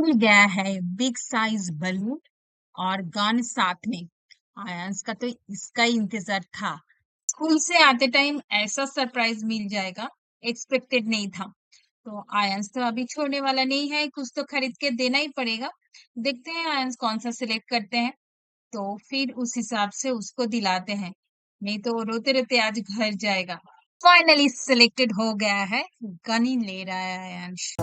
मिल गया है big size balloon और गन साथ में। आयांश का तो इसका ही इंतजार था। स्कूल से आते टाइम ऐसा सरप्राइज मिल जाएगा, एक्सपेक्टेड नहीं था। तो आयांश तो अभी छोड़ने वाला नहीं है, कुछ तो खरीद के देना ही पड़ेगा। देखते हैं आयांश कौन सा सिलेक्ट करते हैं, तो फिर उस हिसाब से उसको दिलाते हैं। नहीं तो वो रोते रोते आज घर जाएगा। फाइनली सिलेक्टेड हो गया है, गन ही ले रहा है आयांश।